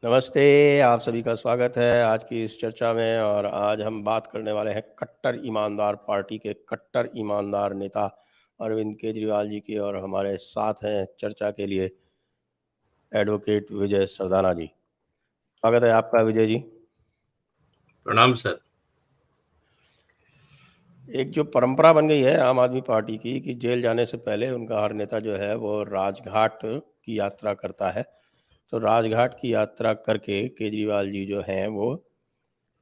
नमस्ते, आप सभी का स्वागत है आज की इस चर्चा में। और आज हम बात करने वाले हैं कट्टर ईमानदार पार्टी के कट्टर ईमानदार नेता अरविंद केजरीवाल जी की। और हमारे साथ हैं चर्चा के लिए एडवोकेट विजय सरदाना जी। स्वागत है आपका विजय जी। प्रणाम सर। एक जो परंपरा बन गई है आम आदमी पार्टी की कि जेल जाने से पहले उनका हर नेता जो है वो राजघाट की यात्रा करता है। तो राजघाट की यात्रा करके केजरीवाल जी जो हैं वो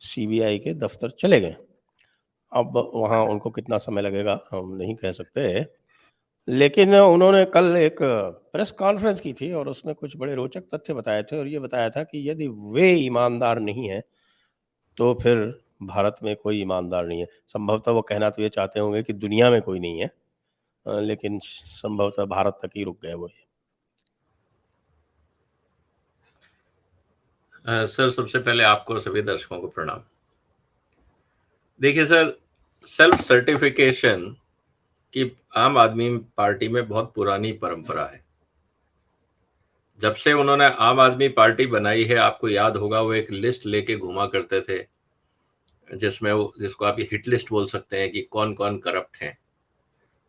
सीबीआई के दफ्तर चले गए। अब वहाँ उनको कितना समय लगेगा हम नहीं कह सकते, लेकिन उन्होंने कल एक प्रेस कॉन्फ्रेंस की थी और उसमें कुछ बड़े रोचक तथ्य बताए थे। और ये बताया था कि यदि वे ईमानदार नहीं है तो फिर भारत में कोई ईमानदार नहीं है। संभवतः वो कहना तो ये चाहते होंगे कि दुनिया में कोई नहीं है, लेकिन संभवतः भारत तक ही रुक गए वो। सर, सबसे पहले आपको सभी दर्शकों को प्रणाम। देखिए सर, सेल्फ सर्टिफिकेशन की आम आदमी पार्टी में बहुत पुरानी परंपरा है। जब से उन्होंने आम आदमी पार्टी बनाई है, आपको याद होगा वो एक लिस्ट लेके घुमा करते थे जिसमें वो, जिसको आप हिट लिस्ट बोल सकते हैं कि कौन कौन करप्ट हैं।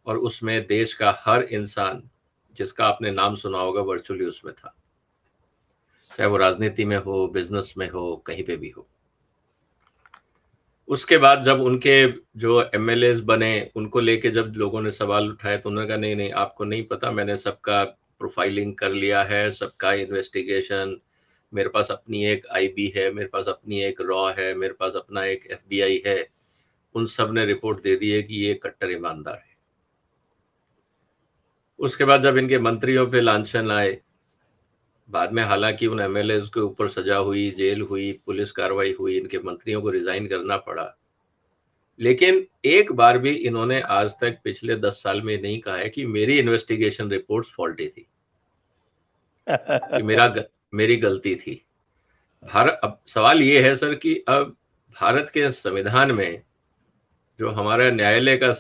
और उसमें देश का हर इंसान जिसका आपने नाम सुना होगा वर्चुअली उसमें था, चाहे वो राजनीति में हो, बिजनेस में हो, कहीं पे भी हो। उसके बाद जब उनके जो एमएलएस बने, उनको लेके जब लोगों ने सवाल उठाए तो उन्होंने कहा नहीं नहीं, आपको नहीं पता, मैंने सबका प्रोफाइलिंग कर लिया है, सबका इन्वेस्टिगेशन, मेरे पास अपनी एक आईबी है, मेरे पास अपनी एक रॉ है, मेरे पास अपना एक एफबीआई है। उन सब ने रिपोर्ट दे दी है कि ये कट्टर ईमानदार है। उसके बाद जब इनके मंत्रियों पे लांछन आए, बाद में हालांकि उन एमएलएस के ऊपर सजा हुई, जेल हुई, पुलिस कार्रवाई हुई, इनके मंत्रियों को रिजाइन करना पड़ा, लेकिन एक बार भी इन्होंने आज तक पिछले 10 साल में नहीं कहा है कि मेरी इन्वेस्टिगेशन रिपोर्ट्स फॉल्टी थी, कि मेरी गलती थी। अब सवाल ये है सर कि अब भारत के संविधान में जो हमारा न्यायालय का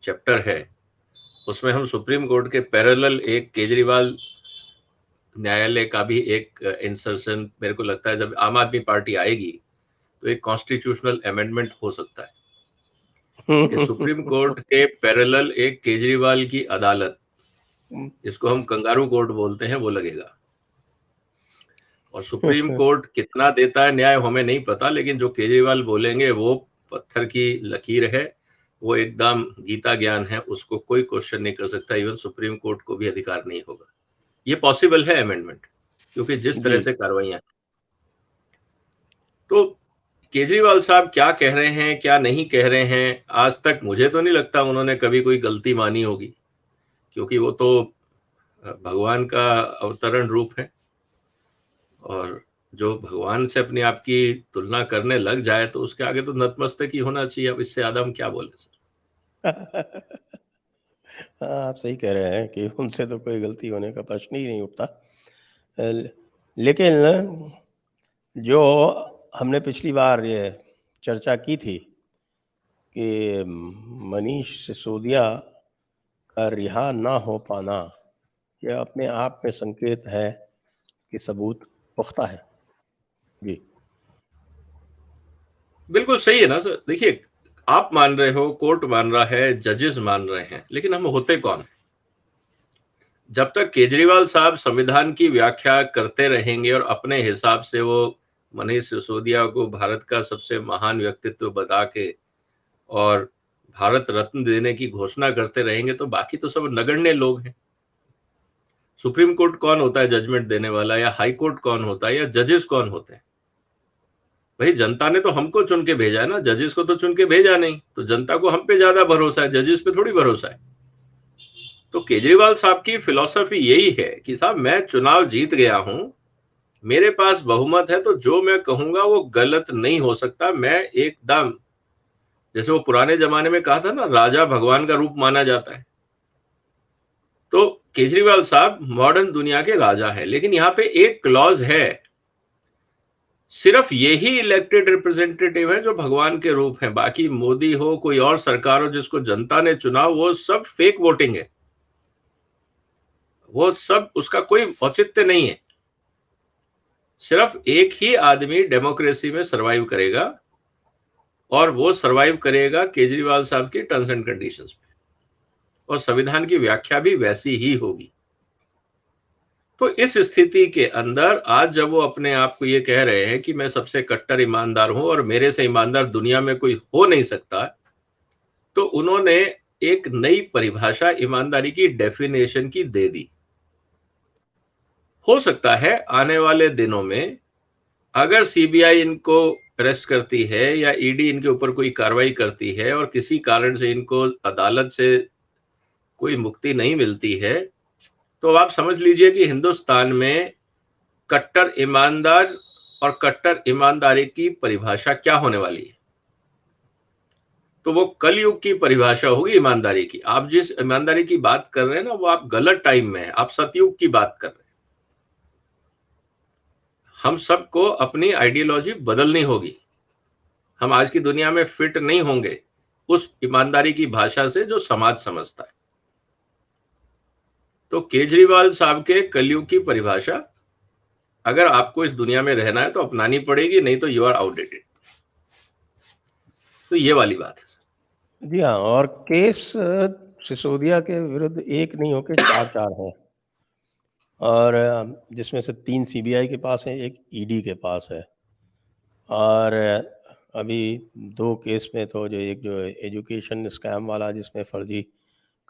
चैप्टर है, उसमें हम सुप्रीम कोर्ट के पैरेलल एक केजरीवाल न्यायालय का भी एक इंसर्शन, मेरे को लगता है जब आम आदमी पार्टी आएगी तो एक कॉन्स्टिट्यूशनल अमेंडमेंट हो सकता है कि सुप्रीम कोर्ट के पैरेलल एक केजरीवाल की अदालत, जिसको हम कंगारू कोर्ट बोलते हैं, वो लगेगा। और सुप्रीम कोर्ट कितना देता है न्याय हमें नहीं पता, लेकिन जो केजरीवाल बोलेंगे वो पत्थर की लकीर है, वो एकदम गीता ज्ञान है, उसको कोई क्वेश्चन नहीं कर सकता, इवन सुप्रीम कोर्ट को भी अधिकार नहीं होगा। ये पॉसिबल है अमेंडमेंट, क्योंकि जिस तरह से कार्रवाइयां। तो केजरीवाल साहब क्या कह रहे हैं, क्या नहीं कह रहे हैं, आज तक मुझे तो नहीं लगता उन्होंने कभी कोई गलती मानी होगी, क्योंकि वो तो भगवान का अवतरण रूप है। और जो भगवान से अपने आप की तुलना करने लग जाए तो उसके आगे तो नतमस्तक ही होना चाहिए। अब इससे ज्यादा हम क्या बोले सर। आप सही कह रहे हैं कि उनसे तो कोई गलती होने का प्रश्न ही नहीं उठता। लेकिन जो हमने पिछली बार ये चर्चा की थी कि मनीष सिसोदिया का रिहा ना हो पाना, यह अपने आप में संकेत है कि सबूत पुख्ता है। जी बिल्कुल सही है ना सर। देखिए, आप मान रहे हो, कोर्ट मान रहा है, जजेस मान रहे हैं, लेकिन हम होते कौन? जब तक केजरीवाल साहब संविधान की व्याख्या करते रहेंगे और अपने हिसाब से वो मनीष सिसोदिया को भारत का सबसे महान व्यक्तित्व बता के और भारत रत्न देने की घोषणा करते रहेंगे, तो बाकी तो सब नगण्य लोग हैं। सुप्रीम कोर्ट कौन होता है जजमेंट देने वाला, या हाई कोर्ट कौन होता है, या जजेस कौन होते हैं? भाई जनता ने तो हमको चुन के भेजा है ना, जजेस को तो चुन के भेजा नहीं। तो जनता को हम पे ज्यादा भरोसा है, जजेस पे थोड़ी भरोसा है। तो केजरीवाल साहब की फिलॉसफी यही है कि साहब मैं चुनाव जीत गया हूं, मेरे पास बहुमत है, तो जो मैं कहूंगा वो गलत नहीं हो सकता। मैं एकदम, जैसे वो पुराने जमाने में कहा था ना, राजा भगवान का रूप माना जाता है। तो केजरीवाल साहब मॉडर्न दुनिया के राजा है, लेकिन यहाँ पे एक क्लॉज है, सिर्फ यही इलेक्टेड रिप्रेजेंटेटिव है जो भगवान के रूप है। बाकी मोदी हो, कोई और सरकार हो जिसको जनता ने चुना, वो सब फेक वोटिंग है, वो सब, उसका कोई औचित्य नहीं है। सिर्फ एक ही आदमी डेमोक्रेसी में सरवाइव करेगा, और वो सरवाइव करेगा केजरीवाल साहब की टर्म्स एंड कंडीशंस पे, और संविधान की व्याख्या भी वैसी ही होगी। तो इस स्थिति के अंदर आज जब वो अपने आप को ये कह रहे हैं कि मैं सबसे कट्टर ईमानदार हूं और मेरे से ईमानदार दुनिया में कोई हो नहीं सकता, तो उन्होंने एक नई परिभाषा ईमानदारी की डेफिनेशन की दे दी। हो सकता है आने वाले दिनों में अगर सीबीआई इनको अरेस्ट करती है या ईडी इनके ऊपर कोई कार्रवाई करती है और किसी कारण से इनको अदालत से कोई मुक्ति नहीं मिलती है, तो आप समझ लीजिए कि हिंदुस्तान में कट्टर ईमानदार और कट्टर ईमानदारी की परिभाषा क्या होने वाली है। तो वो कलयुग की परिभाषा होगी ईमानदारी की। आप जिस ईमानदारी की बात कर रहे हैं ना, वो आप गलत टाइम में हैं, आप सतयुग की बात कर रहे हैं। हम सबको अपनी आइडियोलॉजी बदलनी होगी। हम आज की दुनिया में फिट नहीं होंगे उस ईमानदारी की भाषा से जो समाज समझता है। तो केजरीवाल साहब के कलयुग की परिभाषा अगर आपको इस दुनिया में रहना है तो अपनानी पड़ेगी, नहीं तो यू आर आउटडेटेड। तो ये वाली बात है सर। जी हाँ, और केस सिसोदिया के विरुद्ध एक नहीं होके 4 हैं, और जिसमें से 3 सीबीआई के पास है, 1 ईडी के पास है। और अभी 2 केस में तो जो एक जो एजुकेशन स्कैम वाला जिसमें फर्जी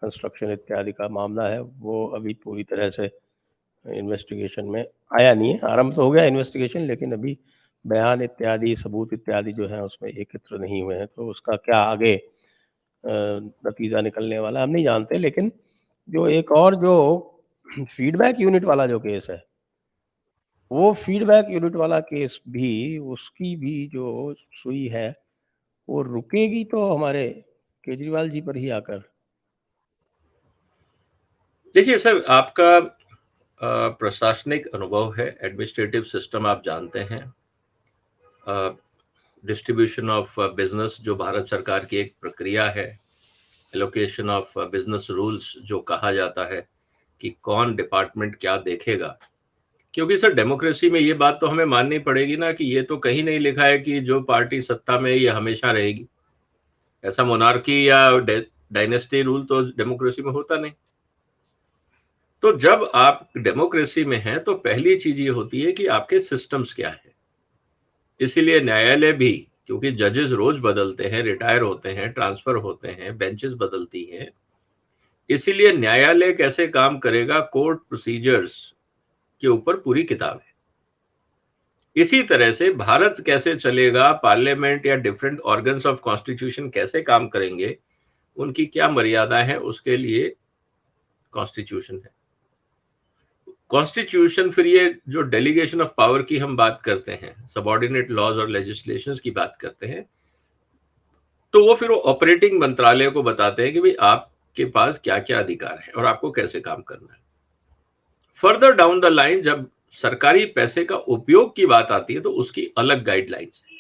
कंस्ट्रक्शन इत्यादि का मामला है, वो अभी पूरी तरह से इन्वेस्टिगेशन में आया नहीं है। आरंभ तो हो गया इन्वेस्टिगेशन, लेकिन अभी बयान इत्यादि, सबूत इत्यादि जो है उसमें एकत्र नहीं हुए हैं। तो उसका क्या आगे नतीजा निकलने वाला हम नहीं जानते। लेकिन जो एक और जो फीडबैक यूनिट वाला जो केस है, वो फीडबैक यूनिट वाला केस भी, उसकी भी जो सुई है वो रुकेगी तो हमारे केजरीवाल जी पर ही आकर। देखिए सर, आपका प्रशासनिक अनुभव है, एडमिनिस्ट्रेटिव सिस्टम आप जानते हैं, डिस्ट्रीब्यूशन ऑफ बिजनेस जो भारत सरकार की एक प्रक्रिया है, एलोकेशन ऑफ बिजनेस रूल्स जो कहा जाता है कि कौन डिपार्टमेंट क्या देखेगा। क्योंकि सर डेमोक्रेसी में ये बात तो हमें माननी पड़ेगी ना कि ये तो कहीं नहीं लिखा है कि जो पार्टी सत्ता में ये हमेशा रहेगी। ऐसा मोनार्की या डायनेस्टी रूल तो डेमोक्रेसी में होता नहीं। तो जब आप डेमोक्रेसी में हैं तो पहली चीज ये होती है कि आपके सिस्टम्स क्या है। इसीलिए न्यायालय भी, क्योंकि जजेस रोज बदलते हैं, रिटायर होते हैं, ट्रांसफर होते हैं, बेंचेस बदलती हैं, इसीलिए न्यायालय कैसे काम करेगा, कोर्ट प्रोसीजर्स के ऊपर पूरी किताब है। इसी तरह से भारत कैसे चलेगा, पार्लियामेंट या डिफरेंट ऑर्गन्स ऑफ कॉन्स्टिट्यूशन कैसे काम करेंगे, उनकी क्या मर्यादा है, उसके लिए कॉन्स्टिट्यूशन है। कॉन्स्टिट्यूशन फिर ये जो डेलीगेशन ऑफ पावर की हम बात करते हैं, सबऑर्डिनेट लॉज और लेजिस्लेशंस की बात करते हैं, तो वो फिर वो ऑपरेटिंग मंत्रालय को बताते हैं कि भाई आपके पास क्या क्या अधिकार है और आपको कैसे काम करना है। फर्दर डाउन द लाइन जब सरकारी पैसे का उपयोग की बात आती है तो उसकी अलग गाइडलाइंस है,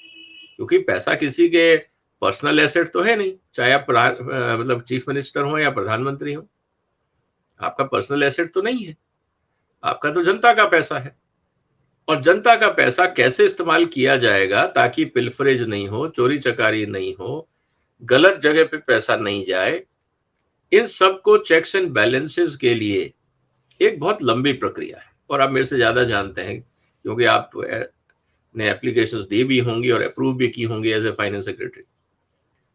क्योंकि पैसा किसी के पर्सनल एसेट तो है नहीं, चाहे आप मतलब चीफ मिनिस्टर हो या प्रधानमंत्री हो, आपका पर्सनल एसेट तो नहीं है, आपका तो जनता का पैसा है। और जनता का पैसा कैसे इस्तेमाल किया जाएगा ताकि पिलफरेज नहीं हो, चोरी चकारी नहीं हो, गलत जगह पे पैसा नहीं जाए, इन सबको चेक्स एंड बैलेंसेस के लिए एक बहुत लंबी प्रक्रिया है। और आप मेरे से ज्यादा जानते हैं क्योंकि आप ने एप्लीकेशंस दी भी होंगी और अप्रूव भी की होंगी एज ए फाइनेंस सेक्रेटरी।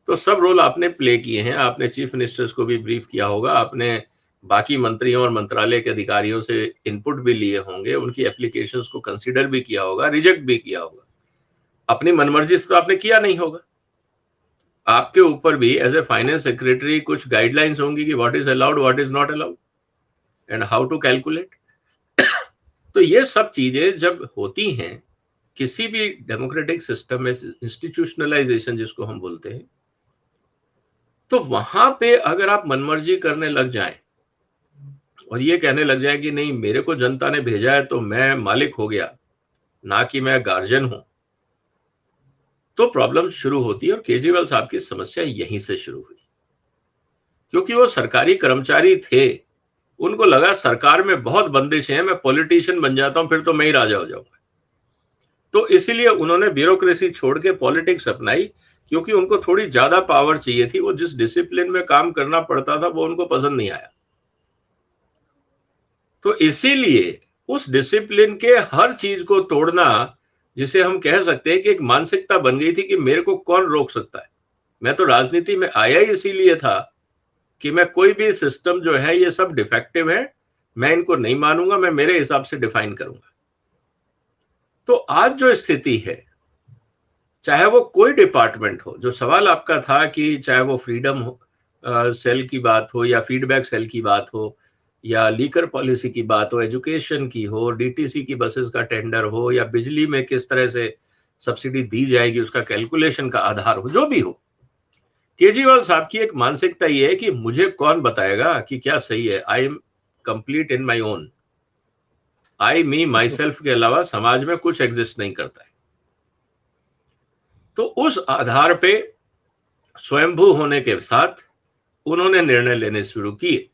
तो सब रोल आपने प्ले किए हैं, आपने चीफ मिनिस्टर्स को भी ब्रीफ किया होगा, आपने बाकी मंत्रियों और मंत्रालय के अधिकारियों से इनपुट भी लिए होंगे, उनकी एप्लीकेशंस को कंसीडर भी किया होगा, रिजेक्ट भी किया होगा। अपनी मनमर्जी से तो आपने किया नहीं होगा। आपके ऊपर भी एज ए फाइनेंस सेक्रेटरी कुछ गाइडलाइंस होंगी कि what is allowed, what is not allowed and how to calculate. तो ये सब चीजें जब होती हैं किसी भी डेमोक्रेटिक सिस्टम में, इंस्टीट्यूशनलाइजेशन जिसको हम बोलते हैं, तो वहां पे अगर आप मनमर्जी करने लग जाएं और ये कहने लग जाए कि नहीं मेरे को जनता ने भेजा है तो मैं मालिक हो गया, ना कि मैं गार्जियन हूं, तो प्रॉब्लम शुरू होती है। और केजरीवाल साहब की समस्या यहीं से शुरू हुई, क्योंकि वो सरकारी कर्मचारी थे, उनको लगा सरकार में बहुत बंदिशें हैं, मैं पॉलिटिशियन बन जाता हूं फिर तो मैं ही राजा हो जाऊंगा। तो इसीलिए उन्होंने ब्यूरोक्रेसी छोड़ के पॉलिटिक्स अपनाई, क्योंकि उनको थोड़ी ज्यादा पावर चाहिए थी। वो जिस डिसिप्लिन में काम करना पड़ता था वो उनको पसंद नहीं आया। तो इसीलिए उस डिसिप्लिन के हर चीज को तोड़ना, जिसे हम कह सकते हैं कि एक मानसिकता बन गई थी कि मेरे को कौन रोक सकता है। मैं तो राजनीति में आया ही इसीलिए था कि मैं कोई भी सिस्टम जो है ये सब डिफेक्टिव है, मैं इनको नहीं मानूंगा, मैं मेरे हिसाब से डिफाइन करूंगा। तो आज जो स्थिति है, चाहे वो कोई डिपार्टमेंट हो, जो सवाल आपका था कि चाहे वो फ्रीडम सेल की बात हो या फीडबैक सेल की बात हो या लीकर पॉलिसी की बात हो, एजुकेशन की हो, डीटीसी की बसेस का टेंडर हो या बिजली में किस तरह से सब्सिडी दी जाएगी उसका कैलकुलेशन का आधार हो, जो भी हो, केजरीवाल साहब की एक मानसिकता ये है कि मुझे कौन बताएगा कि क्या सही है। I am complete in my own, I me my self के अलावा समाज में कुछ एग्जिस्ट नहीं करता है। तो उस आधार पे स्वयंभू होने के साथ उन्होंने निर्णय लेने शुरू किए।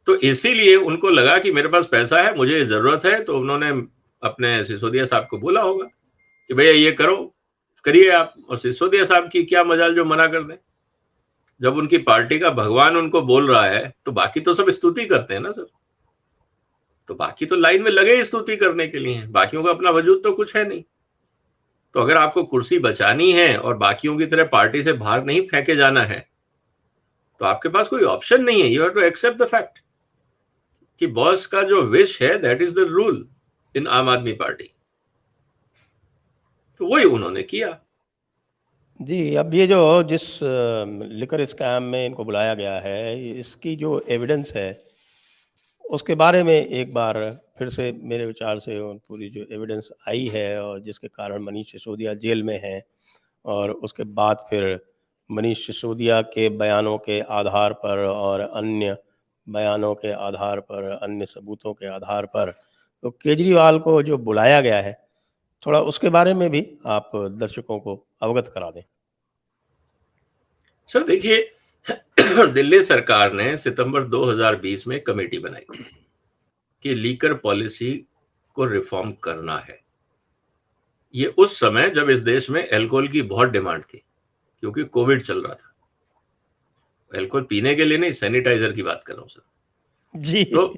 तो इसीलिए उनको लगा कि मेरे पास पैसा है, मुझे जरूरत है, तो उन्होंने अपने सिसोदिया साहब को बोला होगा कि भैया ये करो, करिए आप। और सिसोदिया साहब की क्या मजाल जो मना कर दें। जब उनकी पार्टी का भगवान उनको बोल रहा है तो बाकी तो सब स्तुति करते हैं ना सर। तो बाकी तो लाइन में लगे स्तुति करने के लिए, बाकियों का अपना वजूद तो कुछ है नहीं। तो अगर आपको कुर्सी बचानी है और बाकियों की तरह पार्टी से बाहर नहीं फेंके जाना है, तो आपके पास कोई ऑप्शन नहीं है। You have to accept the fact कि बॉस का जो विश है that is the rule in Aam Aadmi party. तो वही उन्होंने किया। जी, अब ये जो जिस लिकर स्कैम में इनको बुलाया गया है, इसकी जो एविडेंस है उसके बारे में एक बार फिर से मेरे विचार से पूरी जो एविडेंस आई है और जिसके कारण मनीष सिसोदिया जेल में हैं, और उसके बाद फिर मनीष सिसोदिया के बयानों के आधार पर और अन्य बयानों के आधार पर, अन्य सबूतों के आधार पर, तो केजरीवाल को जो बुलाया गया है, थोड़ा उसके बारे में भी आप दर्शकों को अवगत करा दें। सर देखिए, दिल्ली सरकार ने सितंबर 2020 में कमेटी बनाई कि लीकर पॉलिसी को रिफॉर्म करना है। ये उस समय जब इस देश में अल्कोहल की बहुत डिमांड थी, क्योंकि कोविड चल रहा था। अल्कोहल पीने के लिए नहीं, सैनिटाइजर की बात कर रहा हूं सर। जी। तो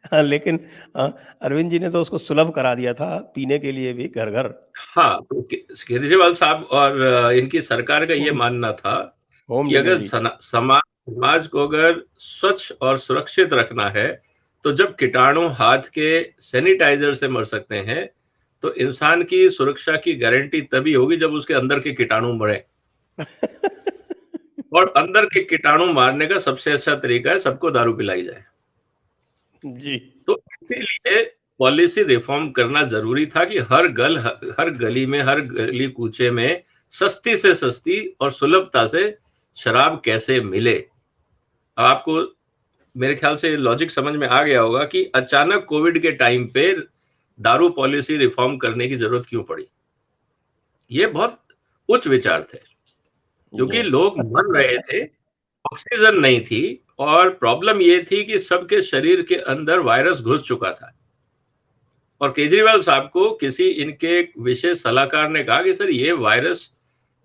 हाँ, लेकिन अरविंद जी ने तो उसको सुलभ करा दिया था, पीने के लिए भी घर घर। हाँ, तो केजरीवाल साहब और इनकी सरकार का ये मानना था होम कि अगर डिलीवरी। समाज को अगर स्वच्छ और सुरक्षित रखना है, तो जब कीटाणु हाथ के सैनिटाइजर से मर सकते हैं, तो इंसान की सुरक्षा की गारंटी तभी होगी जब उसके अंदर के कीटाणु मरे। और अंदर के कीटाणु मारने का सबसे अच्छा तरीका है सबको दारू पिलाई जाए। जी। तो इसीलिए पॉलिसी रिफॉर्म करना जरूरी था कि हर गली में, हर गली कूचे में सस्ती से सस्ती और सुलभता से शराब कैसे मिले। आपको मेरे ख्याल से लॉजिक समझ में आ गया होगा कि अचानक कोविड के टाइम पे दारू पॉलिसी रिफॉर्म करने की जरूरत क्यों पड़ी। ये बहुत उच्च विचार थे, क्योंकि लोग मर रहे थे, ऑक्सीजन नहीं थी, और प्रॉब्लम ये थी कि सबके शरीर के अंदर वायरस घुस चुका था। और केजरीवाल साहब को किसी इनके विशेष सलाहकार ने कहा कि सर ये वायरस,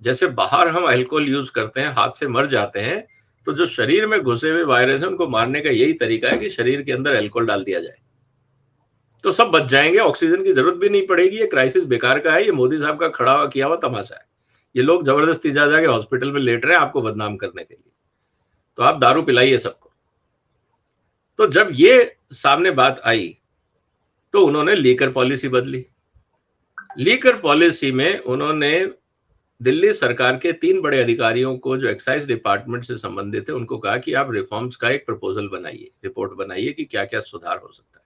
जैसे बाहर हम अल्कोहल यूज करते हैं, हाथ से मर जाते हैं, तो जो शरीर में घुसे हुए वायरस है उनको मारने का यही तरीका है कि शरीर के अंदर अल्कोहल डाल दिया जाए, तो सब बच जाएंगे, ऑक्सीजन की जरूरत भी नहीं पड़ेगी। ये क्राइसिस बेकार का है, ये मोदी साहब का खड़ा हुआ किया हुआ तमाशा है। ये लोग जबरदस्ती जा जाके हॉस्पिटल में लेट रहे हैं आपको बदनाम करने के लिए, तो आप दारू पिलाइए सबको। तो जब ये सामने बात आई तो उन्होंने लीकर पॉलिसी बदली। लीकर पॉलिसी में उन्होंने दिल्ली सरकार के 3 बड़े अधिकारियों को जो एक्साइज डिपार्टमेंट से संबंधित है उनको कहा कि आप रिफॉर्म्स का एक प्रपोजल बनाइए, रिपोर्ट बनाइए कि क्या क्या सुधार हो सकता है।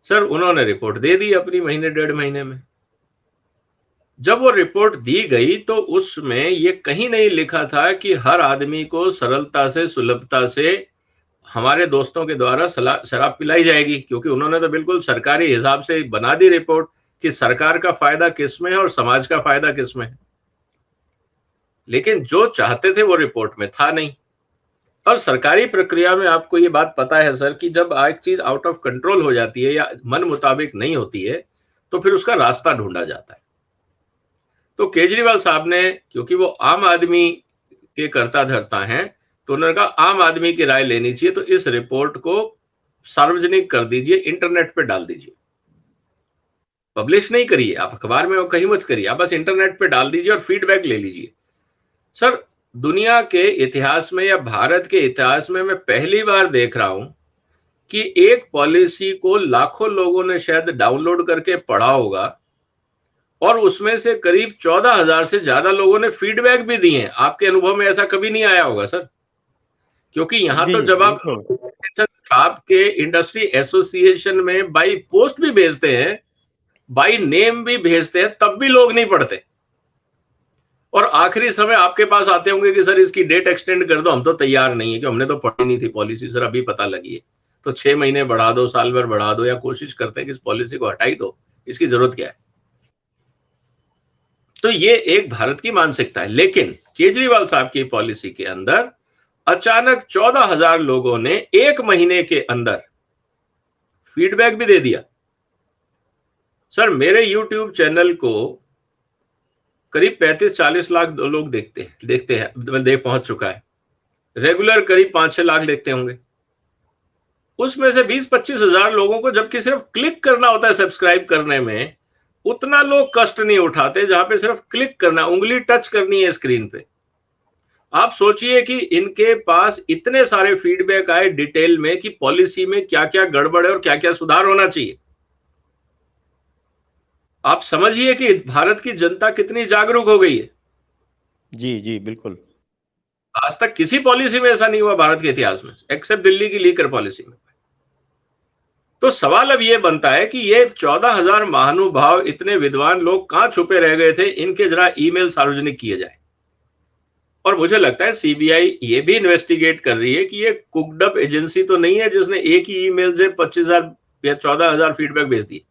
सर उन्होंने रिपोर्ट दे दी अपनी महीने 1.5 महीने में। जब वो रिपोर्ट दी गई तो उसमें ये कहीं नहीं लिखा था कि हर आदमी को सरलता से, सुलभता से हमारे दोस्तों के द्वारा शराब पिलाई जाएगी, क्योंकि उन्होंने तो बिल्कुल सरकारी हिसाब से बना दी रिपोर्ट कि सरकार का फायदा किसमें है और समाज का फायदा किसमें है। लेकिन जो चाहते थे वो रिपोर्ट में था नहीं। और सरकारी प्रक्रिया में आपको ये बात पता है सर कि जब एक चीज आउट ऑफ कंट्रोल हो जाती है या मन मुताबिक नहीं होती है तो फिर उसका रास्ता ढूंढा जाता है। तो केजरीवाल साहब ने, क्योंकि वो आम आदमी के कर्ता धर्ता हैं, तो उन्होंने कहा आम आदमी की राय लेनी चाहिए, तो इस रिपोर्ट को सार्वजनिक कर दीजिए, इंटरनेट पे डाल दीजिए। पब्लिश नहीं करिए, आप अखबार में कहीं मत करिए, आप बस इंटरनेट पे डाल दीजिए और फीडबैक ले लीजिए। सर, दुनिया के इतिहास में या भारत के इतिहास में मैं पहली बार देख रहा हूं कि एक पॉलिसी को लाखों लोगों ने शायद डाउनलोड करके पढ़ा होगा और उसमें से करीब 14,000 से ज्यादा लोगों ने फीडबैक भी दिए हैं। आपके अनुभव में ऐसा कभी नहीं आया होगा सर, क्योंकि यहां जी तो जब आप बिल्कुल। आपके इंडस्ट्री एसोसिएशन में बाई पोस्ट भी भेजते हैं, बाई नेम भी भेजते हैं, तब भी लोग नहीं पढ़ते और आखिरी समय आपके पास आते होंगे कि सर इसकी डेट एक्सटेंड कर दो, हम तो तैयार नहीं है कि हमने तो पढ़ी नहीं थी पॉलिसी सर, अभी पता लगी है, तो 6 महीने बढ़ा दो, साल भर बढ़ा दो, या कोशिश करते हैं कि इस पॉलिसी को हटाई दो, इसकी जरूरत क्या है। तो ये एक भारत की मानसिकता है। लेकिन केजरीवाल साहब की पॉलिसी के अंदर अचानक 14,000 लोगों ने 1 महीने के अंदर फीडबैक भी दे दिया। सर, मेरे YouTube चैनल को करीब 35-40 लाख लोग देखते हैं, पहुंच चुका है। रेगुलर करीब 5-6 लाख देखते होंगे। उसमें से 20-25 हजार लोगों को जबकि सिर्फ क्लिक करना होता है सब्सक्राइब करने में, उतना लोग कष्ट नहीं उठाते जहां पे सिर्फ क्लिक करना, उंगली टच करनी है स्क्रीन पे। आप सोचिए कि इनके पास इतने सारे फीडबैक आए डिटेल में कि पॉलिसी में क्या क्या गड़बड़ है और क्या क्या सुधार होना चाहिए। आप समझिए कि भारत की जनता कितनी जागरूक हो गई है। जी जी बिल्कुल। आज तक किसी पॉलिसी में ऐसा नहीं हुआ भारत के इतिहास में, एक्सेप्ट दिल्ली की लीकर पॉलिसी में। तो सवाल अब यह बनता है कि ये 14,000 महानुभाव, इतने विद्वान लोग कहां छुपे रह गए थे, इनके जरा ईमेल सार्वजनिक किए जाए। और मुझे लगता है सीबीआई ये भी इन्वेस्टिगेट कर रही है कि ये कुक्ड अप एजेंसी तो नहीं है जिसने एक ही ईमेल से 25,000 या 14,000 फीडबैक भेज दिए।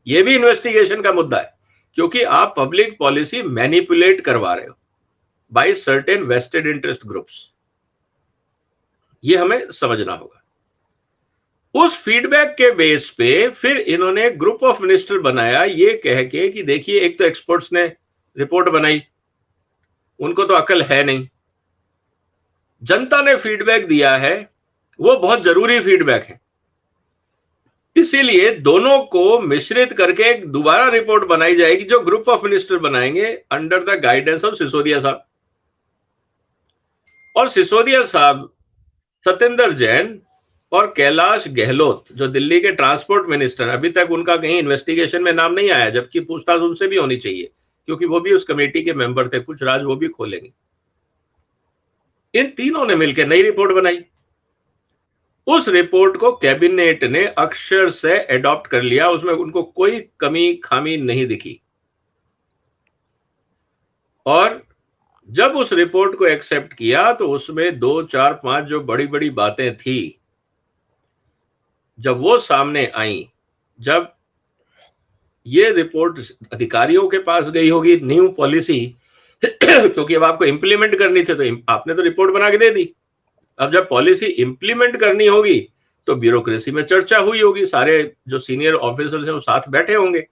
ये भी इन्वेस्टिगेशन का मुद्दा है, क्योंकि आप पब्लिक पॉलिसी मैनिपुलेट करवा रहे हो by certain vested interest groups. ये हमें समझना होगा। उस फीडबैक के बेस पे फिर इन्होंने ग्रुप ऑफ मिनिस्टर बनाया, ये कह के कि देखिए एक तो एक्सपर्ट्स ने रिपोर्ट बनाई, उनको तो अकल है नहीं, जनता ने फीडबैक दिया है, वो बहुत जरूरी फीडबैक है, इसीलिए दोनों को मिश्रित करके एक दोबारा रिपोर्ट बनाई जाएगी जो ग्रुप ऑफ मिनिस्टर बनाएंगे under the guidance of Sisodia साहब। और सिसोदिया साहब, सत्येंद्र जैन और कैलाश गहलोत जो दिल्ली के ट्रांसपोर्ट मिनिस्टर, अभी तक उनका कहीं इन्वेस्टिगेशन में नाम नहीं आया, जबकि पूछताछ उनसे भी होनी चाहिए क्योंकि वो भी उस कमेटी के मेंबर थे, कुछ राज वो भी खोलेंगे। इन तीनों ने मिलकर नई रिपोर्ट बनाई। उस रिपोर्ट को कैबिनेट ने अक्षर से एडॉप्ट कर लिया, उसमें उनको कोई कमी खामी नहीं दिखी। और जब उस रिपोर्ट को एक्सेप्ट किया तो उसमें 2, 4, 5 जो बड़ी बड़ी बातें थी, जब वो सामने आई, जब ये रिपोर्ट अधिकारियों के पास गई होगी न्यू पॉलिसी क्योंकि अब आपको इंप्लीमेंट करनी थी, तो आपने तो रिपोर्ट बना के दे दी। अब जब पॉलिसी इंप्लीमेंट करनी होगी तो ब्यूरोक्रेसी में चर्चा हुई होगी, सारे जो सीनियर ऑफिसर्स हैं वो साथ बैठे होंगे,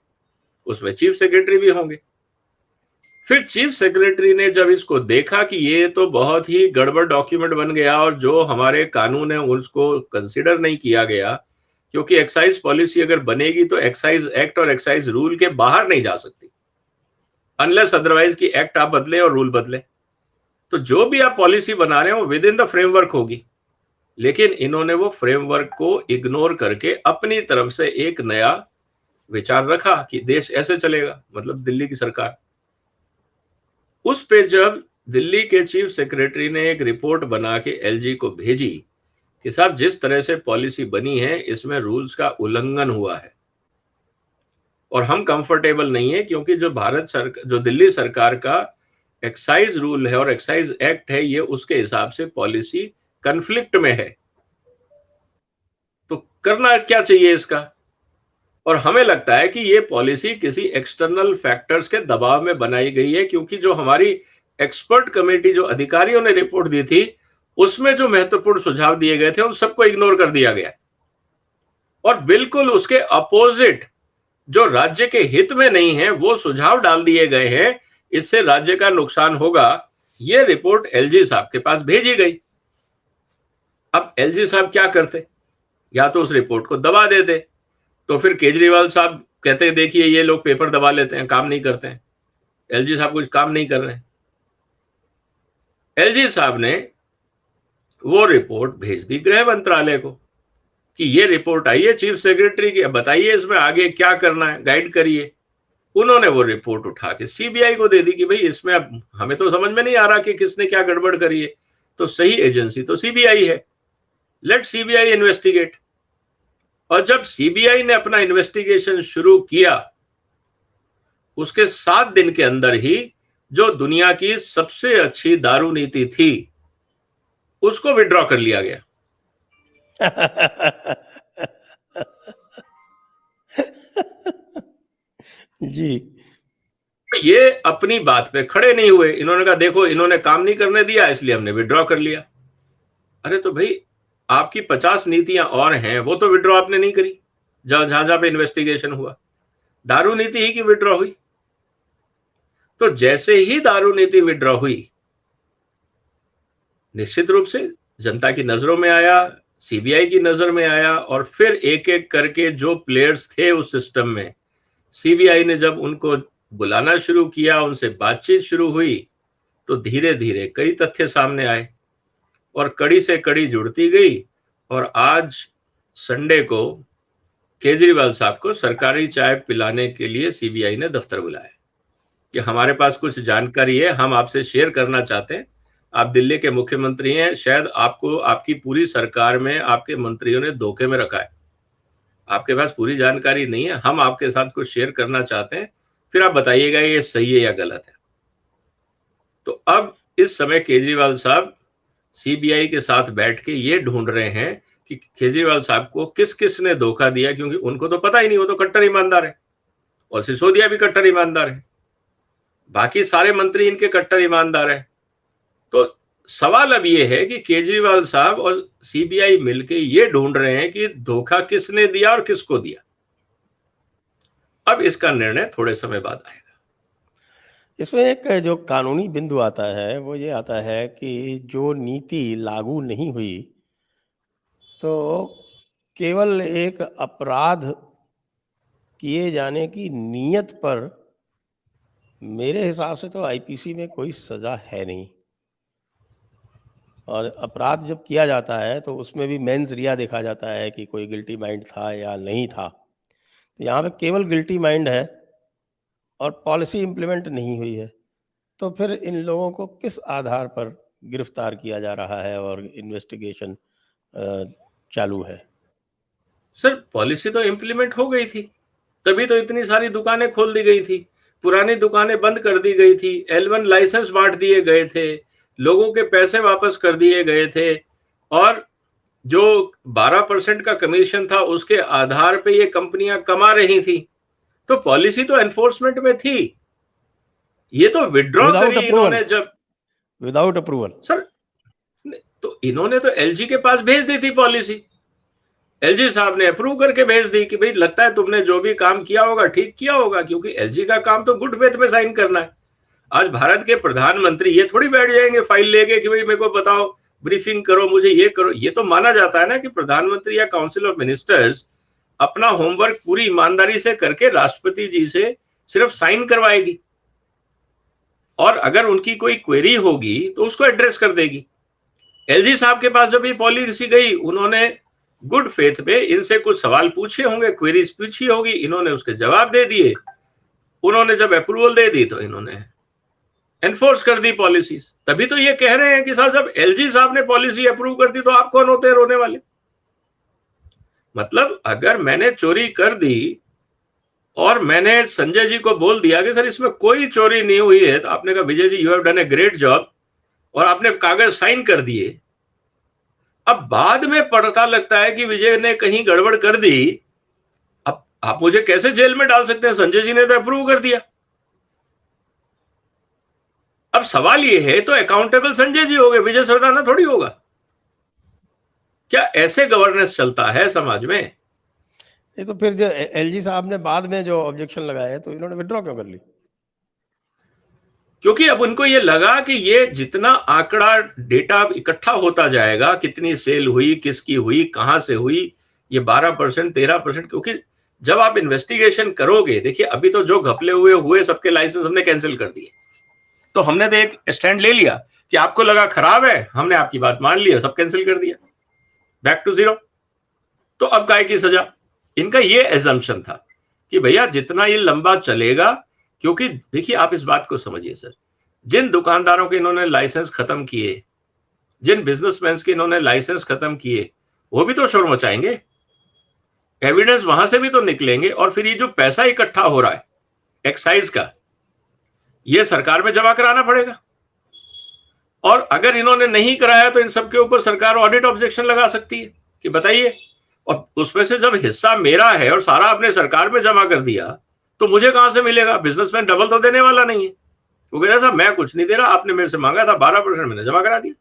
उसमें चीफ सेक्रेटरी भी होंगे। फिर चीफ सेक्रेटरी ने जब इसको देखा कि ये तो बहुत ही गड़बड़ डॉक्यूमेंट बन गया और जो हमारे कानून है उसको कंसिडर नहीं किया गया, क्योंकि एक्साइज पॉलिसी अगर बनेगी तो एक्साइज एक्ट और एक्साइज रूल के बाहर नहीं जा सकती अनलेस अदरवाइज की एक्ट आप बदले और रूल बदले। तो जो भी आप पॉलिसी बना रहे हो विद इन द फ्रेमवर्क होगी, लेकिन इन्होंने वो फ्रेमवर्क को इग्नोर करके अपनी तरफ से एक नया विचार रखा कि देश ऐसे चलेगा, मतलब दिल्ली की सरकार। उस पे जब दिल्ली के चीफ सेक्रेटरी ने एक रिपोर्ट बना के एलजी को भेजी कि साहब जिस तरह से पॉलिसी बनी है इसमें रूल्स का उल्लंघन हुआ है और हम कंफर्टेबल नहीं है, क्योंकि जो दिल्ली सरकार का एक्साइज रूल है और एक्साइज एक्ट है ये उसके हिसाब से पॉलिसी कन्फ्लिक्ट में है, तो करना क्या चाहिए इसका। और हमें लगता है कि ये पॉलिसी किसी एक्सटर्नल फैक्टर्स के दबाव में बनाई गई है, क्योंकि जो हमारी एक्सपर्ट कमेटी, जो अधिकारियों ने रिपोर्ट दी थी, उसमें जो महत्वपूर्ण सुझाव दिए गए थे उन सबको इग्नोर कर दिया गया और बिल्कुल उसके अपोजिट जो राज्य के हित में नहीं है वो सुझाव डाल दिए गए हैं, इससे राज्य का नुकसान होगा। ये रिपोर्ट एलजी साहब के पास भेजी गई। अब एलजी साहब क्या करते, या तो उस रिपोर्ट को दबा देते, तो फिर केजरीवाल साहब कहते देखिए ये लोग पेपर दबा लेते हैं, काम नहीं करते हैं, एलजी साहब कुछ काम नहीं कर रहे हैं। एलजी साहब ने वो रिपोर्ट भेज दी गृह मंत्रालय को कि ये रिपोर्ट आई है चीफ सेक्रेटरी की, बताइए इसमें आगे क्या करना है, गाइड करिए। उन्होंने वो रिपोर्ट उठा के सीबीआई को दे दी कि भाई इसमें अब हमें तो समझ में नहीं आ रहा कि किसने क्या गड़बड़ करी है, तो सही एजेंसी तो सीबीआई है, लेट सीबीआई इन्वेस्टिगेट। और जब सीबीआई ने अपना इन्वेस्टिगेशन शुरू किया, उसके 7 दिन के अंदर ही जो दुनिया की सबसे अच्छी दारू नीति थी उसको विड्रॉ कर लिया गया। जी, ये अपनी बात पे खड़े नहीं हुए, इन्होंने कहा देखो इन्होंने काम नहीं करने दिया इसलिए हमने विड्रॉ कर लिया। अरे तो भाई आपकी 50 नीतियां और हैं, वो तो विड्रॉ आपने नहीं करी जहां पे इन्वेस्टिगेशन हुआ, दारू नीति ही की विड्रॉ हुई। तो जैसे ही दारू नीति विड्रॉ हुई, निश्चित रूप से जनता की नजरों में आया, सीबीआई की नजर में आया, और फिर एक एक करके जो प्लेयर्स थे उस सिस्टम में, सीबीआई ने जब उनको बुलाना शुरू किया, उनसे बातचीत शुरू हुई, तो धीरे धीरे कई तथ्य सामने आए और कड़ी से कड़ी जुड़ती गई। और आज संडे को केजरीवाल साहब को सरकारी चाय पिलाने के लिए सीबीआई ने दफ्तर बुलाया कि हमारे पास कुछ जानकारी है, हम आपसे शेयर करना चाहते हैं। आप दिल्ली के मुख्यमंत्री हैं, शायद आपको आपकी पूरी सरकार में आपके मंत्रियों ने धोखे में रखा है, आपके पास पूरी जानकारी नहीं है, हम आपके साथ कुछ शेयर करना चाहते हैं, फिर आप बताइएगा ये सही है या गलत है। तो अब इस समय केजरीवाल साहब सीबीआई के साथ बैठ के ये ढूंढ रहे हैं कि केजरीवाल साहब को किस किस ने धोखा दिया, क्योंकि उनको तो पता ही नहीं, वो तो कट्टर ईमानदार है और सिसोदिया भी कट्टर ईमानदार है, बाकी सारे मंत्री इनके कट्टर ईमानदार है। तो सवाल अब ये है कि केजरीवाल साहब और सीबीआई मिलके ये ढूंढ रहे हैं कि धोखा किसने दिया और किसको दिया। अब इसका निर्णय थोड़े समय बाद आएगा। इसमें एक जो कानूनी बिंदु आता है वो ये आता है कि जो नीति लागू नहीं हुई तो केवल एक अपराध किए जाने की नीयत पर मेरे हिसाब से तो आईपीसी में कोई सज़ा है नहीं। और अपराध जब किया जाता है तो उसमें भी मेंस रिया देखा जाता है कि कोई गिल्टी माइंड था या नहीं था। तो यहाँ पे केवल गिल्टी माइंड है और पॉलिसी इम्प्लीमेंट नहीं हुई है, तो फिर इन लोगों को किस आधार पर गिरफ्तार किया जा रहा है और इन्वेस्टिगेशन चालू है? सर पॉलिसी तो इम्प्लीमेंट हो गई थी, तभी तो इतनी सारी दुकानें खोल दी गई थी, पुरानी दुकानें बंद कर दी गई थी, L1 लाइसेंस बांट दिए गए थे, लोगों के पैसे वापस कर दिए गए थे, और जो 12% का कमीशन था उसके आधार पे ये कंपनियां कमा रही थी। तो पॉलिसी तो एनफोर्समेंट में थी, ये तो विड्रॉ करी इन्होंने जब विदाउट अप्रूवल। सर तो इन्होंने तो एलजी के पास भेज दी थी पॉलिसी, एलजी साहब ने अप्रूव करके भेज दी कि भाई लगता है तुमने जो भी काम किया होगा ठीक किया होगा, क्योंकि एलजी का काम तो गुड फेथ में साइन करना है। आज भारत के प्रधानमंत्री ये थोड़ी बैठ जाएंगे फाइल लेके कि भाई मेरे को बताओ, ब्रीफिंग करो, मुझे ये करो। ये तो माना जाता है ना कि प्रधानमंत्री या काउंसिल ऑफ मिनिस्टर्स अपना होमवर्क पूरी ईमानदारी से करके राष्ट्रपति जी से सिर्फ साइन करवाएगी, और अगर उनकी कोई क्वेरी होगी तो उसको एड्रेस कर देगी। एलजी साहब के पास जब ये पॉलिसी गई, उन्होंने गुड फेथ में इनसे कुछ सवाल पूछे होंगे, क्वेरीज पूछी होगी, इन्होंने उसके जवाब दे दिए, उन्होंने जब अप्रूवल दे दी तो इन्होंने एनफोर्स कर दी पॉलिसीज। तभी तो ये कह रहे हैं कि साहब जब एलजी साहब ने पॉलिसी अप्रूव कर दी तो आप कौन होते हैं रोने वाले। मतलब अगर मैंने चोरी कर दी और मैंने संजय जी को बोल दिया कि सर इसमें कोई चोरी नहीं हुई है, तो आपने कहा Vijay ji you have done a great job, और आपने कागज साइन कर दिए। अब बाद में पता लगता है कि विजय ने कहीं गड़बड़ कर दी, अब आप मुझे कैसे जेल में डाल सकते हैं? संजय जी ने तो अप्रूव कर दिया। अब सवाल ये है, तो अकाउंटेबल संजय जी हो गए, विजय सरदाना थोड़ी होगा। क्या ऐसे गवर्नेंस चलता है समाज में? ये तो फिर जो एलजी साहब ने बाद में जो ऑब्जेक्शन लगाए तो इन्होंने विड्रॉ क्यों कर ली? क्योंकि अब उनको ये लगा कि ये जितना आंकड़ा डेटा इकट्ठा होता जाएगा, कितनी सेल हुई, किसकी हुई, कहां से हुई, ये 12%, 13%, क्योंकि जब आप इन्वेस्टिगेशन करोगे, देखिए अभी तो जो घपले हुए सबके लाइसेंस हमने कैंसिल कर दिए। तो हमने तो एक स्टैंड ले लिया कि आपको लगा खराब है, हमने आपकी बात मान ली, सब कैंसिल कर दिया, बैक टू जीरो। तो अब काय की सजा? इनका ये एजम्पशन था कि भैया जितना ये लंबा चलेगा, क्योंकि देखिए आप इस बात को समझिए सर, जिन दुकानदारों के इन्होंने लाइसेंस खत्म किए, जिन बिजनेसमैन के इन्होंने लाइसेंस खत्म किए, वो भी तो शोर मचाएंगे, एविडेंस वहां से भी तो निकलेंगे, और फिर ये जो पैसा इकट्ठा हो रहा है एक्साइज का, ये सरकार में जमा कराना पड़ेगा। और अगर इन्होंने नहीं कराया तो इन सब के ऊपर सरकार ऑडिट ऑब्जेक्शन लगा सकती है कि बताइए, और उसमें से जब हिस्सा मेरा है और सारा आपने सरकार में जमा कर दिया, तो मुझे कहां से मिलेगा? बिजनेसमैन डबल तो देने वाला नहीं है। वो कहता साहब मैं कुछ नहीं दे रहा, आपने मेरे से मांगा था 12%, मैंने जमा करा दिया।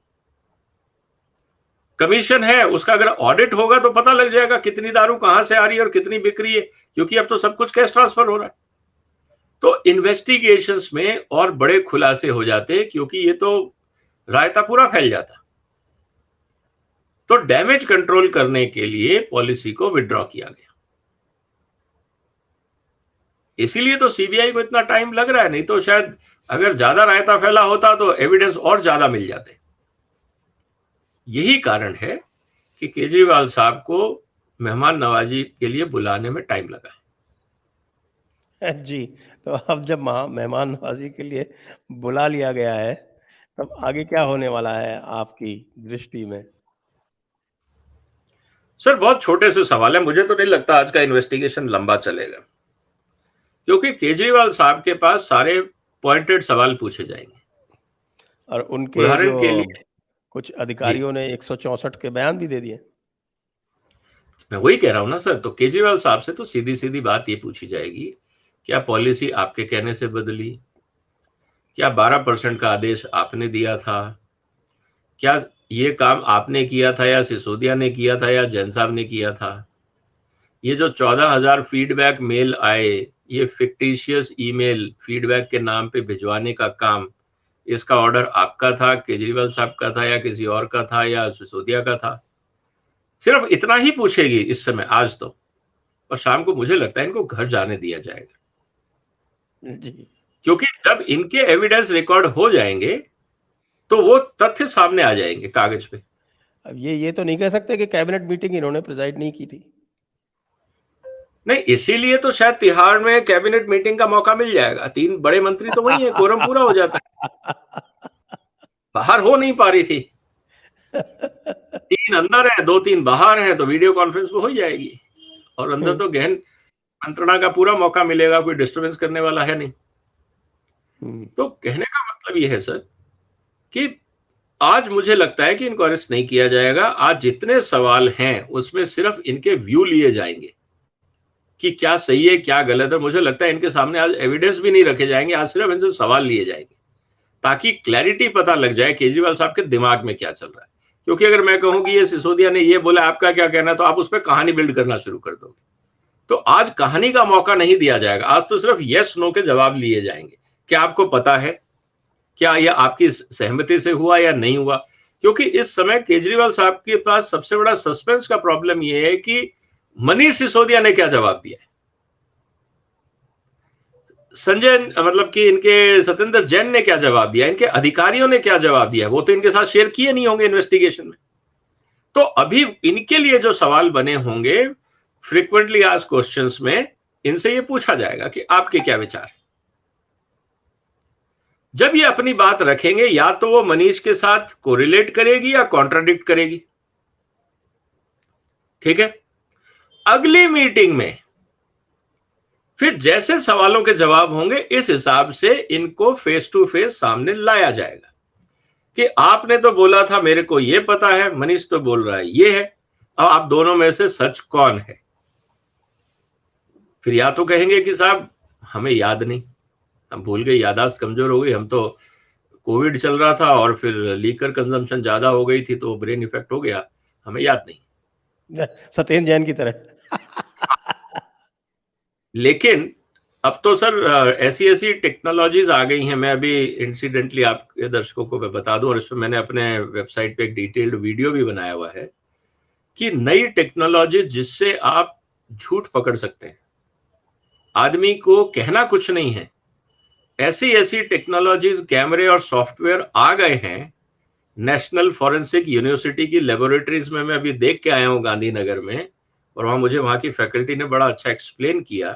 कमीशन है उसका, अगर ऑडिट होगा तो पता लग जाएगा कितनी दारू कहां से आ रही है और कितनी बिक रही है, क्योंकि अब तो सब कुछ कैश ट्रांसफर हो रहा है। तो इन्वेस्टिगेशंस में और बड़े खुलासे हो जाते, क्योंकि ये तो रायता पूरा फैल जाता। तो डैमेज कंट्रोल करने के लिए पॉलिसी को विड्रॉ किया गया, इसीलिए तो सीबीआई को इतना टाइम लग रहा है। नहीं तो शायद अगर ज्यादा रायता फैला होता तो एविडेंस और ज्यादा मिल जाते। यही कारण है कि केजरीवाल साहब को मेहमान नवाजी के लिए बुलाने में टाइम लगा है। जी, तो अब जब मेहमान नवाजी के लिए बुला लिया गया है, तब आगे क्या होने वाला है आपकी दृष्टि में? सर बहुत छोटे से सवाल है, मुझे तो नहीं लगता आज का इन्वेस्टिगेशन लंबा चलेगा, क्योंकि केजरीवाल साहब के पास सारे पॉइंटेड सवाल पूछे जाएंगे। और उनके उदाहरण जो के लिए कुछ जी, अधिकारियों ने 164 के बयान भी दे दिए। मैं वही कह रहा हूं ना सर, तो केजरीवाल साहब से तो सीधी सीधी बात ये पूछी जाएगी, क्या पॉलिसी आपके कहने से बदली? क्या 12% का आदेश आपने दिया था? क्या ये काम आपने किया था या सिसोदिया ने किया था या जैन साहब ने किया था? ये जो 14,000 फीडबैक मेल आए, ये फिक्टिशियस ईमेल फीडबैक के नाम पे भिजवाने का काम, इसका ऑर्डर आपका था, केजरीवाल साहब का था, या किसी और का था, या सिसोदिया का था? सिर्फ इतना ही पूछेगी इस समय आज तो, और शाम को मुझे लगता है इनको घर जाने दिया जाएगा। जी। क्योंकि जब इनके एविडेंस रिकॉर्ड हो जाएंगे तो वो तथ्य सामने आ जाएंगे कागज पे। अब ये तो नहीं कह सकते कि कैबिनेट मीटिंग इन्होंने प्रिजाइड नहीं की थी। नहीं, इसीलिए तो शायद तिहाड़ में कैबिनेट मीटिंग का मौका मिल जाएगा, 3 बड़े मंत्री तो वही है, कोरम पूरा हो जाता है। बाहर हो नहीं पा रही थी, 3 अंदर है, 2-3 बाहर है, तो वीडियो कॉन्फ्रेंस में हो जाएगी, और अंदर तो गहन मंत्रणा का पूरा मौका मिलेगा, कोई डिस्टर्बेंस करने वाला है नहीं। तो कहने का मतलब ये है सर कि आज मुझे लगता है कि इनको अरेस्ट नहीं किया जाएगा। आज जितने सवाल हैं उसमें सिर्फ इनके व्यू लिए जाएंगे कि क्या सही है क्या गलत है। मुझे लगता है इनके सामने आज एविडेंस भी नहीं रखे जाएंगे, आज सिर्फ इनसे सवाल लिए जाएंगे, ताकि क्लैरिटी पता लग जाए केजरीवाल साहब के दिमाग में क्या चल रहा है। क्योंकि अगर मैं कहूं कि ये सिसोदिया ने ये बोला, आपका क्या कहना है, तो आप उस पर कहानी बिल्ड करना शुरू कर दोगे। तो आज कहानी का मौका नहीं दिया जाएगा, आज तो सिर्फ यस नो के जवाब लिए जाएंगे। क्या आपको पता है, क्या यह आपकी सहमति से हुआ या नहीं हुआ? क्योंकि इस समय केजरीवाल साहब के पास सबसे बड़ा सस्पेंस का प्रॉब्लम यह है कि मनीष सिसोदिया ने क्या जवाब दिया है, संजय मतलब कि इनके सत्येंद्र जैन ने क्या जवाब दिया, इनके अधिकारियों ने क्या जवाब दिया, वो तो इनके साथ शेयर किए नहीं होंगे इन्वेस्टिगेशन में। तो अभी इनके लिए जो सवाल बने होंगे फ्रीक्वेंटली आस्क्ड क्वेश्चंस में, इनसे ये पूछा जाएगा कि आपके क्या विचार है। जब ये अपनी बात रखेंगे, या तो वो मनीष के साथ कोरिलेट करेगी या कॉन्ट्राडिक्ट करेगी, ठीक है। अगली मीटिंग में फिर जैसे सवालों के जवाब होंगे, इस हिसाब से इनको फेस टू फेस सामने लाया जाएगा कि आपने तो बोला था मेरे को ये पता है, मनीष तो बोल रहा है ये है, अब आप दोनों में से सच कौन है। फिर या तो कहेंगे कि साहब हमें याद नहीं, हम भूल गए, याददाश्त कमजोर हो गई, हम तो कोविड चल रहा था और फिर लीकर कंजम्पशन ज्यादा हो गई थी तो ब्रेन इफेक्ट हो गया, हमें याद नहीं। सत्येंद्र जैन की तरह। लेकिन अब तो सर ऐसी टेक्नोलॉजीज आ गई हैं। मैं अभी इंसिडेंटली आपके दर्शकों को मैं बता दूं, और इसमें मैंने अपने वेबसाइट पे एक डिटेल्ड वीडियो भी बनाया हुआ है कि नई टेक्नोलॉजी जिससे आप झूठ पकड़ सकते हैं, आदमी को कहना कुछ नहीं है, ऐसी टेक्नोलॉजीज, कैमरे और सॉफ्टवेयर आ गए हैं। नेशनल फॉरेंसिक यूनिवर्सिटी की लेबोरेटरीज में मैं अभी देख के आया हूं गांधीनगर में, और मुझे वहां की फैकल्टी ने बड़ा अच्छा एक्सप्लेन किया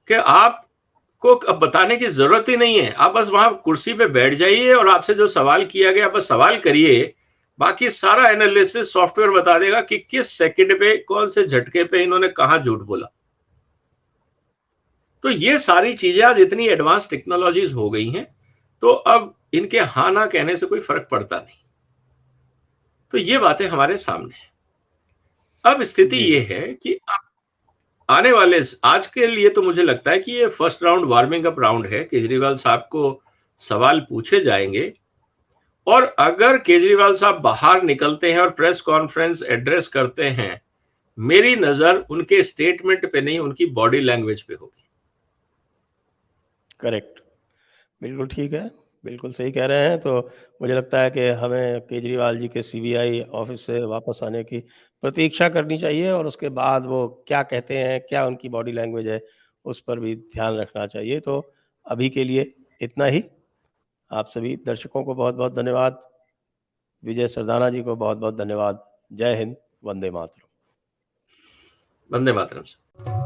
कि आपको अब बताने की जरूरत ही नहीं है। आप बस वहां कुर्सी पे बैठ जाइए और आपसे जो सवाल किया गया बस सवाल करिए, बाकी सारा एनालिसिस सॉफ्टवेयर बता देगा कि किस सेकंड पे, कौन से झटके पे इन्होंने कहां झूठ बोला। तो ये सारी चीजें आज इतनी एडवांस टेक्नोलॉजीज हो गई हैं, तो अब इनके हाँ ना कहने से कोई फर्क पड़ता नहीं। तो ये बातें हमारे सामने हैं। अब स्थिति ये है कि आने वाले आज के लिए तो मुझे लगता है कि ये first round warming up round है। केजरीवाल साहब को सवाल पूछे जाएंगे, और अगर केजरीवाल साहब बाहर निकलते हैं और प्रेस कॉन्फ्रेंस एड्रेस करते हैं, मेरी नजर उनके स्टेटमेंट पे नहीं, उनकी बॉडी लैंग्वेज पे होगी। करेक्ट, बिल्कुल ठीक है, बिल्कुल सही कह रहे हैं। तो मुझे लगता है कि हमें केजरीवाल जी के सीबीआई ऑफिस से वापस आने की प्रतीक्षा करनी चाहिए, और उसके बाद वो क्या कहते हैं, क्या उनकी बॉडी लैंग्वेज है, उस पर भी ध्यान रखना चाहिए। तो अभी के लिए इतना ही। आप सभी दर्शकों को बहुत बहुत धन्यवाद। विजय सरदाना जी को बहुत बहुत धन्यवाद। जय हिंद, वंदे मातरम। वंदे मातरम।